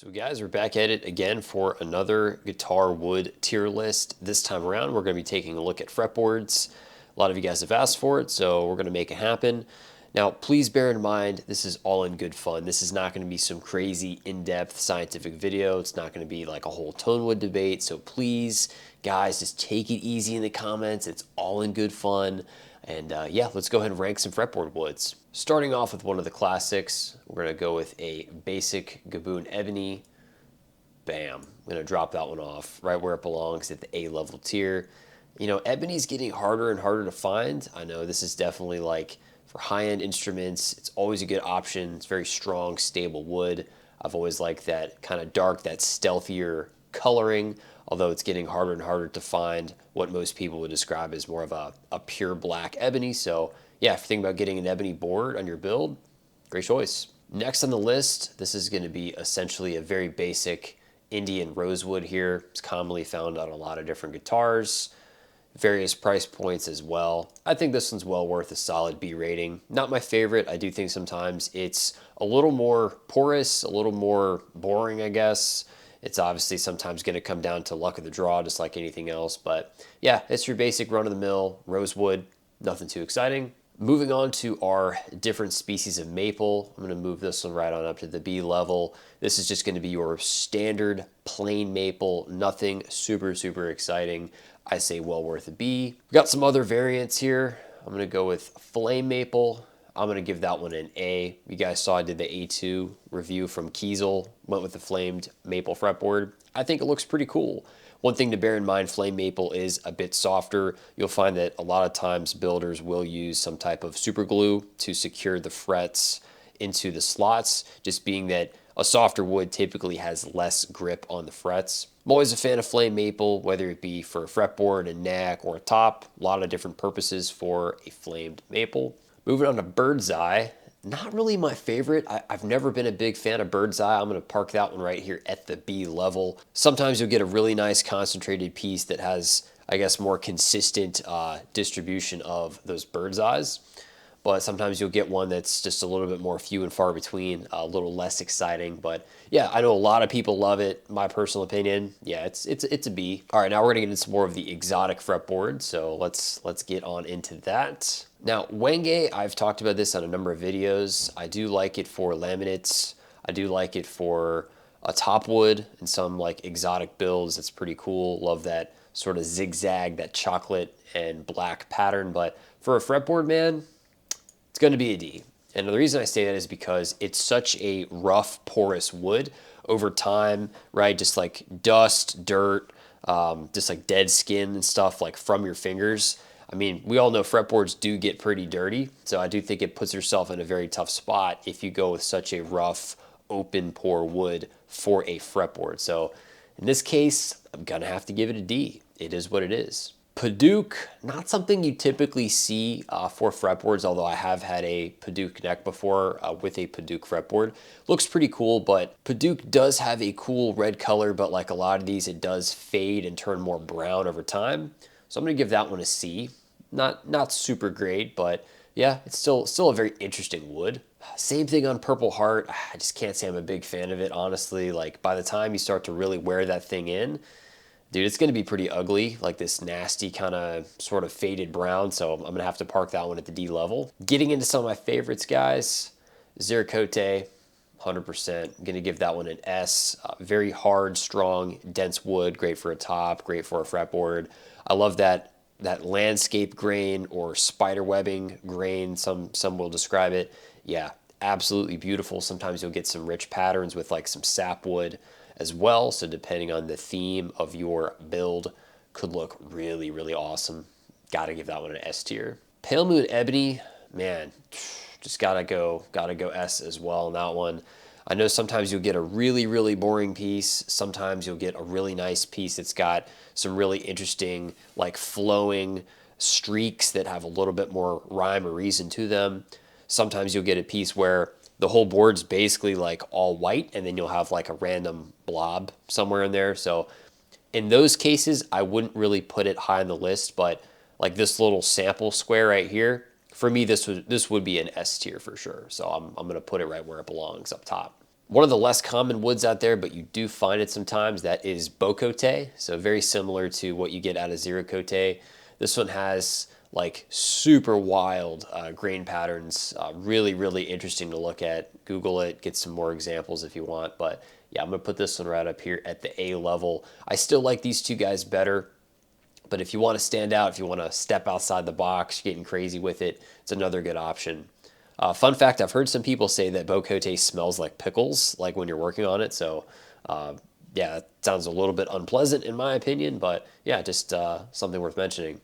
So guys, we're back at it again for another guitar wood tier list. This time around, we're going to be taking a look at fretboards. A lot of you guys have asked for it, so we're going to make it happen. Now, please bear in mind, this is all in good fun. This is not going to be some crazy in-depth scientific video. It's not going to be like a whole tone wood debate. So please, guys, just take it easy in the comments. It's all in good fun. And yeah, let's go ahead and rank some fretboard woods. Starting off with one of the classics, we're going to go with a basic Gaboon Ebony. Bam. I'm going to drop that one off right where it belongs at the A-level tier. You know, ebony's getting harder and harder to find. I know this is definitely like for high-end instruments, it's always a good option. It's very strong, stable wood. I've always liked that kind of dark, that stealthier coloring, although it's getting harder and harder to find what most people would describe as more of a pure black ebony. So yeah, if you think about getting an ebony board on your build, great choice. Next on the list, this is going to be essentially a very basic Indian rosewood here. It's commonly found on a lot of different guitars, various price points as well. I think this one's well worth a solid B rating. Not my favorite. I do think sometimes it's a little more porous, a little more boring, I guess. It's obviously sometimes going to come down to luck of the draw, just like anything else. But yeah, it's your basic run-of-the-mill rosewood. Nothing too exciting. Moving on to our different species of maple. I'm going to move this one right on up to the B level. This is just going to be your standard plain maple. Nothing super, super exciting. I say well worth a B. We've got some other variants here. I'm going to go with flame maple. I'm going to give that one an A. You guys saw I did the A2 review from Kiesel, went with the flamed maple fretboard. I think it looks pretty cool. One thing to bear in mind, flame maple is a bit softer. You'll find that a lot of times builders will use some type of super glue to secure the frets into the slots, just being that a softer wood typically has less grip on the frets. I'm always a fan of flame maple, whether it be for a fretboard, a neck, or a top. A lot of different purposes for a flamed maple. Moving on to bird's eye. Not really my favorite. I've never been a big fan of bird's eye. I'm going to park that one right here at the B level. Sometimes you'll get a really nice concentrated piece that has, I guess, more consistent distribution of those bird's eyes. But sometimes you'll get one that's just a little bit more few and far between, a little less exciting. But yeah, I know a lot of people love it. My personal opinion, yeah, it's a B. All right, now we're gonna get into some more of the exotic fretboard. So let's get on into that. Now, Wenge, I've talked about this on a number of videos. I do like it for laminates. I do like it for a top wood and some like exotic builds. It's pretty cool. Love that sort of zigzag, that chocolate and black pattern. But for a fretboard, man, it's going to be a D. And the reason I say that is because it's such a rough, porous wood over time, right? Just like dust, dirt, just like dead skin and stuff like from your fingers. I mean, we all know fretboards do get pretty dirty. So I do think it puts yourself in a very tough spot if you go with such a rough, open pore wood for a fretboard. So in this case, I'm going to have to give it a D. It is what it is. Padauk, not something you typically see for fretboards, although I have had a Padauk neck before with a Padauk fretboard. Looks pretty cool, but Padauk does have a cool red color, but like a lot of these, it does fade and turn more brown over time. So I'm gonna give that one a C. Not super great, but yeah, it's still a very interesting wood. Same thing on Purple Heart. I just can't say I'm a big fan of it, honestly. Like by the time you start to really wear that thing in, dude, it's going to be pretty ugly, like this nasty kind of sort of faded brown, so I'm going to have to park that one at the D level. Getting into some of my favorites, guys, Ziricote, 100%. I'm going to give that one an S. Very hard, strong, dense wood, great for a top, great for a fretboard. I love that landscape grain or spider webbing grain, some will describe it. Yeah, absolutely beautiful. Sometimes you'll get some rich patterns with like some sapwood as well, so depending on the theme of your build, could look really, really awesome. Gotta give that one an S tier. Pale Moon Ebony, man, just gotta go S as well on that one. I know sometimes you'll get a really, really boring piece. Sometimes you'll get a really nice piece that's got some really interesting, like flowing streaks that have a little bit more rhyme or reason to them. Sometimes you'll get a piece where the whole board's basically like all white, and then you'll have like a random blob somewhere in there. So in those cases, I wouldn't really put it high on the list, but like this little sample square right here, for me, this would be an S tier for sure. So I'm going to put it right where it belongs up top. One of the less common woods out there, but you do find it sometimes, that is bocote. So very similar to what you get out of zero cote. This one has like super wild grain patterns. Really, really interesting to look at. Google it, get some more examples if you want. But yeah, I'm gonna put this one right up here at the A level. I still like these two guys better. But if you want to stand out, if you want to step outside the box, getting crazy with it, it's another good option. Fun fact, I've heard some people say that bocote smells like pickles, like when you're working on it. So yeah, that sounds a little bit unpleasant in my opinion, but yeah, just something worth mentioning.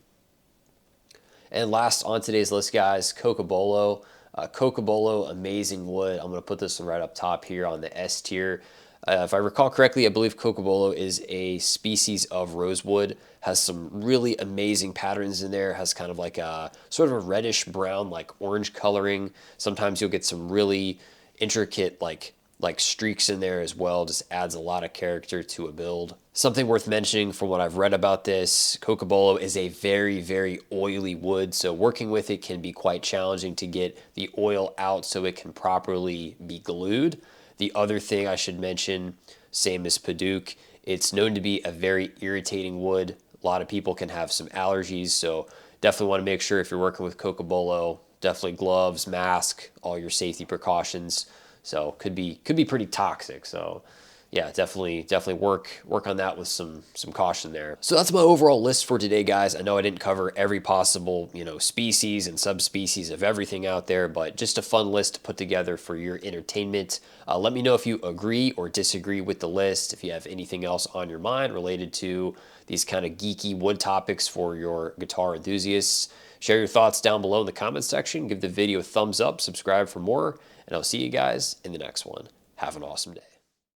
And last on today's list, guys, cocobolo. Cocobolo, amazing wood. I'm going to put this one right up top here on the S tier. If I recall correctly, I believe cocobolo is a species of rosewood. Has some really amazing patterns in there. Has kind of like a sort of a reddish brown, like orange coloring. Sometimes you'll get some really intricate like streaks in there as well. Just adds a lot of character to a build. Something worth mentioning from what I've read about this, cocobolo is a very, very oily wood. So working with it can be quite challenging to get the oil out so it can properly be glued. The other thing I should mention, same as Padauk, it's known to be a very irritating wood. A lot of people can have some allergies, so definitely want to make sure if you're working with cocobolo, definitely gloves, mask, all your safety precautions. So could be pretty toxic. So yeah, definitely work on that with some caution there. So that's my overall list for today, guys. I know I didn't cover every possible, species and subspecies of everything out there, but just a fun list to put together for your entertainment. Let me know if you agree or disagree with the list, if you have anything else on your mind related to these kind of geeky wood topics for your guitar enthusiasts. Share your thoughts down below in the comments section. Give the video a thumbs up, subscribe for more, and I'll see you guys in the next one. Have an awesome day.